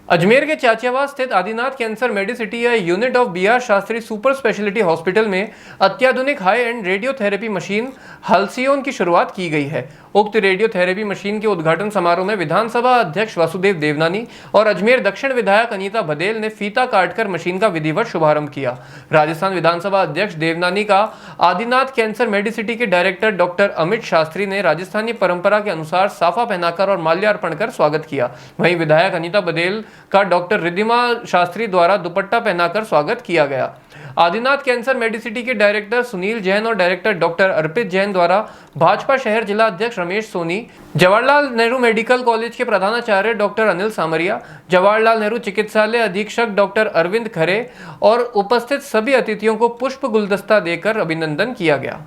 अजमेर के चाचियावास स्थित Adinath cancer medicity या unit of B R Shastri super speciality hospital में अत्याधुनिक high end radiotherapy machine Halcyon की शुरुआत की गई है। उक्त रेडियोथेरेपी मशीन के उद्घाटन समारोह में विधानसभा अध्यक्ष वासुदेव देवनानी और अजमेर दक्षिण विधायक अनीता बदेल ने फीता काटकर मशीन का विधिवत शुभारंभ किया। राजस्थान विधानसभा अध्यक्ष देवनानी का आदिनाथ कैंसर मेडिसिटी के डायरेक्टर डॉक्टर अमित शास्त्री ने राजस्थानी परंपरा के अनुसार साफा पहनाकर और माल्यार्पण कर स्वागत किया। वहीं विधायक अनीता बदेल का डॉक्टर रिद्धिमा शास्त्री द्वारा दुपट्टा पहनाकर स्वागत किया गया। आदिनाथ कैंसर मेडिसिटी के डायरेक्टर सुनील जैन और डायरेक्टर डॉक्टर अर्पित जैन द्वारा भाजपा शहर जिला अध्यक्ष रमेश सोनी, जवाहरलाल नेहरू मेडिकल कॉलेज के प्रधानाचार्य डॉक्टर अनिल सामरिया, जवाहरलाल नेहरू चिकित्सालय अधीक्षक डॉक्टर अरविंद खरे और उपस्थित सभी अतिथियों को पुष्प गुलदस्ता देकर अभिनंदन किया गया।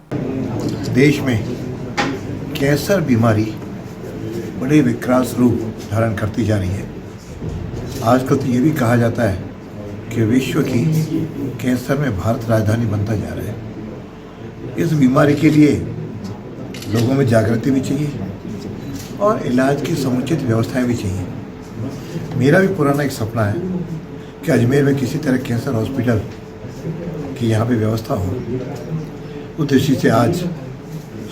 देश में कैंसर बीमारी बड़े विकराल रूप धारण करती जा रही है। आजकल तो ये भी कहा जाता है कि विश्व की कैंसर में भारत राजधानी बनता जा रहा है। इस बीमारी के लिए लोगों में जागृति भी चाहिए और इलाज की समुचित व्यवस्थाएं भी चाहिए। मेरा भी पुराना एक सपना है कि अजमेर में किसी तरह कैंसर हॉस्पिटल की यहाँ पे व्यवस्था हो। उस दृष्टि से आज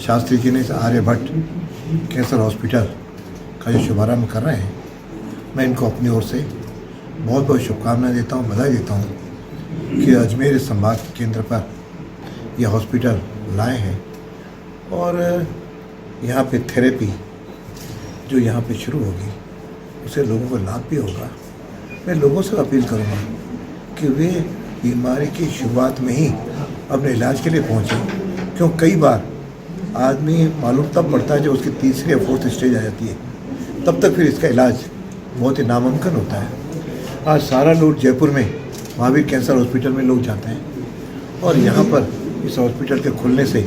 शास्त्री जी ने इस आर्यभट्ट कैंसर हॉस्पिटल का जो शुभारंभ कर रहे हैं, मैं इनको अपनी ओर से बहुत बहुत शुभकामनाएं देता हूँ, बधाई देता हूँ कि अजमेर इस संभाग केंद्र पर यह हॉस्पिटल लाए हैं और यहाँ पे थेरेपी जो यहाँ पे शुरू होगी उससे लोगों को लाभ भी होगा। मैं लोगों से अपील करूँगा कि वे बीमारी की शुरुआत में ही अपने इलाज के लिए पहुँचें, क्यों कई बार आदमी मालूम तब पड़ता है जब उसकी तीसरी या फोर्थ स्टेज आ जाती है, तब तक फिर इसका इलाज बहुत ही नामुमकिन होता है। आज सारा लोग जयपुर में महावीर कैंसर हॉस्पिटल में लोग जाते हैं और यहाँ पर इस हॉस्पिटल के खुलने से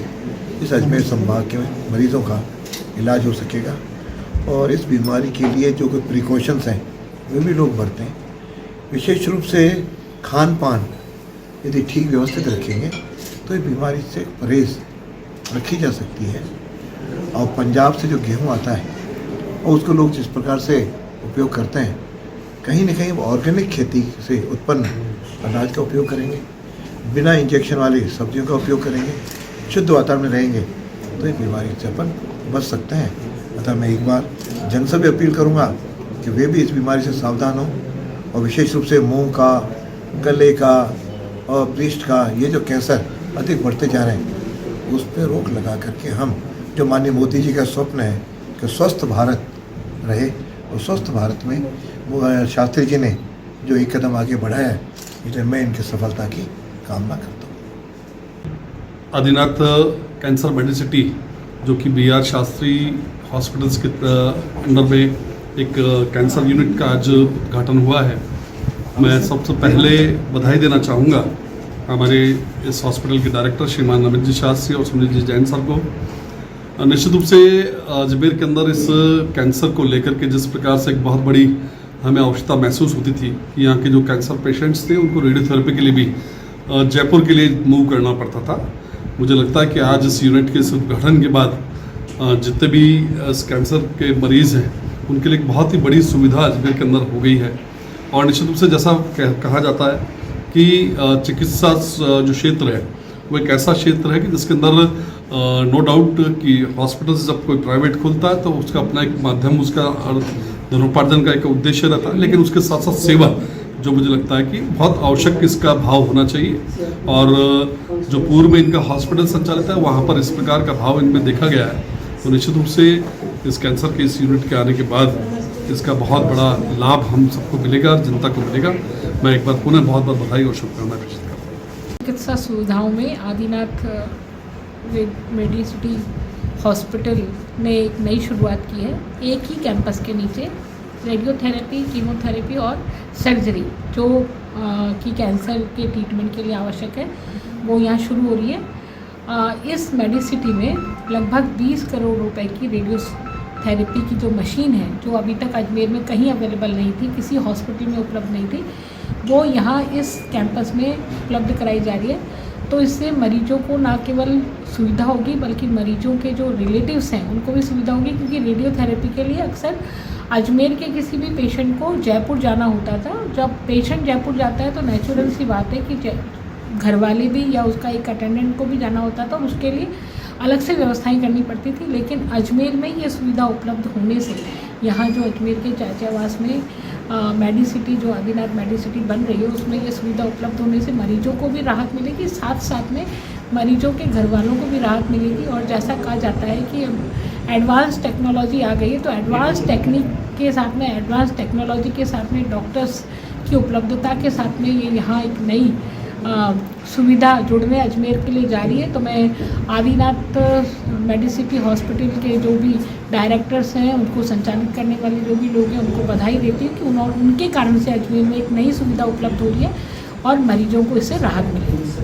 इस अजमेर संभाग के मरीज़ों का इलाज हो सकेगा और इस बीमारी के लिए जो कुछ प्रिकॉशंस हैं वे भी लोग बरतें। विशेष रूप से खान पान यदि ठीक व्यवस्थित रखेंगे तो इस बीमारी से परहेज रखी जा सकती है। और पंजाब से जो गेहूँ आता है और उसको लोग जिस प्रकार से उपयोग करते हैं, कहीं न कहीं ऑर्गेनिक खेती से उत्पन्न अनाज का उपयोग करेंगे, बिना इंजेक्शन वाली सब्जियों का उपयोग करेंगे, शुद्ध वातावरण में रहेंगे तो ये बीमारी से अपन बच सकते हैं। अतः मैं एक बार जन से भी अपील करूँगा कि वे भी इस बीमारी से सावधान हों और विशेष रूप से मुंह का, गले का और पृष्ठ का ये जो कैंसर अधिक बढ़ते जा रहे हैं उस पर रोक लगा करके हम जो माननीय मोदी जी का स्वप्न है कि स्वस्थ भारत रहे, और स्वस्थ भारत में शास्त्री जी ने जो एक कदम आगे बढ़ाया है, इसलिए मैं इनकी सफलता की कामना करता हूँ। आदिनाथ कैंसर मेडिसिटी जो कि बी आर शास्त्री हॉस्पिटल्स के अंडर में एक कैंसर यूनिट का आज उद्घाटन हुआ है। मैं सबसे पहले बधाई देना चाहूँगा हमारे इस हॉस्पिटल के डायरेक्टर श्रीमान अमित जी शास्त्री और सुनील जी जैन सर को। निश्चित रूप से अजमेर के अंदर इस कैंसर को लेकर के जिस प्रकार से एक बहुत बड़ी हमें आवश्यकता महसूस होती थी कि यहाँ के जो कैंसर पेशेंट्स थे उनको रेडियोथेरेपी के लिए भी जयपुर के लिए मूव करना पड़ता था। मुझे लगता है कि आज इस यूनिट के इस उद्घाटन के बाद जितने भी इस कैंसर के मरीज़ हैं उनके लिए एक बहुत ही बड़ी सुविधा अजमेर के अंदर हो गई है। और निश्चित रूप से जैसा कहा जाता है कि चिकित्सा जो क्षेत्र है वो एक ऐसा क्षेत्र है कि जिसके अंदर नो डाउट कि हॉस्पिटल से जब कोई प्राइवेट खुलता है तो उसका अपना एक माध्यम, उसका धनोपार्जन का एक उद्देश्य रहता है, लेकिन उसके साथ साथ सेवा जो मुझे लगता है कि बहुत आवश्यक इसका भाव होना चाहिए। और जो पूर्व में इनका हॉस्पिटल संचालित है वहाँ पर इस प्रकार का भाव इनमें देखा गया है, तो निश्चित रूप से इस कैंसर के इस यूनिट के आने के बाद इसका बहुत बड़ा लाभ हम सबको मिलेगा, जनता को मिलेगा। मैं एक बार पुनः बहुत बहुत बधाई और शुभकामनाएं पेश करता हूँ। चिकित्सा सुविधाओं में आदिनाथ मेडिसिटी हॉस्पिटल ने एक नई शुरुआत की है। एक ही कैंपस के नीचे रेडियोथेरेपी, कीमोथेरेपी और सर्जरी जो कि कैंसर के ट्रीटमेंट के लिए आवश्यक है वो यहाँ शुरू हो रही है। इस मेडिसिटी में लगभग 20 करोड़ रुपए की रेडियोथेरेपी की जो मशीन है, जो अभी तक अजमेर में कहीं अवेलेबल नहीं थी, किसी हॉस्पिटल में उपलब्ध नहीं थी, वो यहाँ इस कैंपस में उपलब्ध कराई जा रही है। तो इससे मरीजों को ना केवल सुविधा होगी बल्कि मरीजों के जो रिलेटिव्स हैं उनको भी सुविधा होगी, क्योंकि रेडियोथेरेपी के लिए अक्सर अजमेर के किसी भी पेशेंट को जयपुर जाना होता था। जब पेशेंट जयपुर जाता है तो नेचुरल सी बात है कि घर वाले भी या उसका एक अटेंडेंट को भी जाना होता था और उसके लिए अलग से व्यवस्थाएं करनी पड़ती थी। लेकिन अजमेर में ये सुविधा उपलब्ध होने से यहाँ जो अजमेर के चाचावास में मेडिसिटी जो आदिनाथ मेडिसिटी बन रही है उसमें ये सुविधा उपलब्ध होने से मरीजों को भी राहत मिलेगी, साथ साथ में मरीजों के घर वालों को भी राहत मिलेगी। और जैसा कहा जाता है कि एडवांस टेक्नोलॉजी आ गई है, तो एडवांस टेक्निक के साथ में, एडवांस टेक्नोलॉजी के साथ में, डॉक्टर्स की उपलब्धता के साथ में ये यहाँ एक नई सुविधा जुड़ने अजमेर के लिए जा रही है। तो मैं आदिनाथ मेडिसिटी हॉस्पिटल के जो भी डायरेक्टर्स हैं, उनको संचालित करने वाले जो भी लोग हैं, उनको बधाई देती हूँ कि उनके कारण से अजमेर में एक नई सुविधा उपलब्ध हो रही है और मरीजों को इससे राहत मिलेगी।